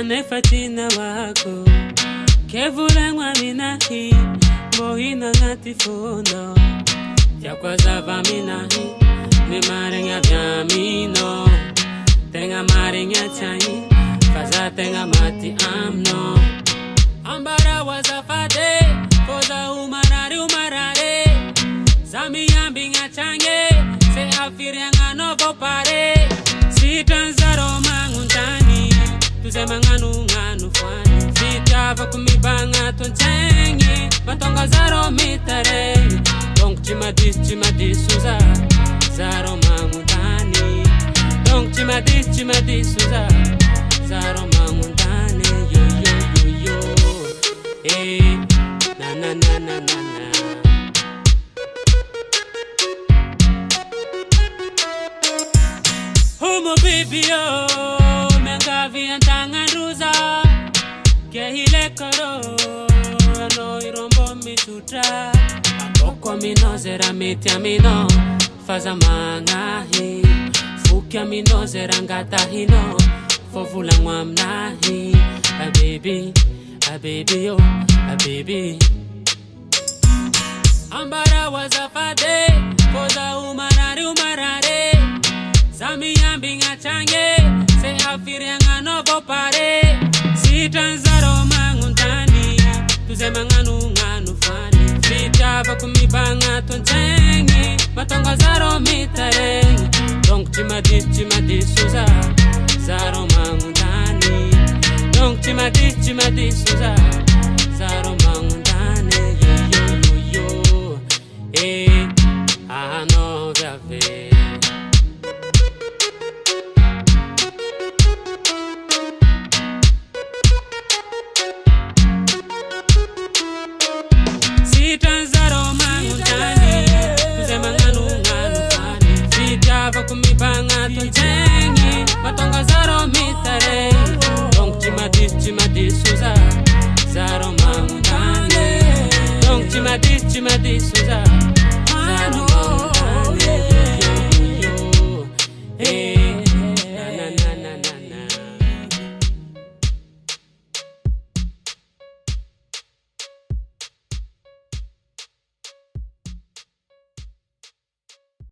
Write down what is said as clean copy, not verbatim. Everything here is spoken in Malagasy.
nefatina wako kevura ngwaminahi mohina ngati fono yakwaza vaminahi me maringa vyamino tenga maringa chai faza tenga mati amno ambara wazafade foza umarare zami yambinga change se afirianga novo pare si tanzaro manguntani tuze manganu nganu fani fitava kumibanga tonchenge matonga zaro mitare donc chimadis suza zaro manguntani donc chimadis suza zaro manguntani yo eh na Homo baby oh mengavi antanga ruza kehile koro no irombo mitutra akoko minozera mitiamino faza mangahi fukia minozera ngata hino fovula mwamnahi a baby oh a baby ambara wazafade foza umarare zami yambinga change se afirianga novo pare si tanzaro manguntani tuze manganu nganu fani fitava kumibanga tonchenge matonga zaro mitare donc chimadis suza zaro manguntani donc chimadis suza zaro mangundane yo eh I know that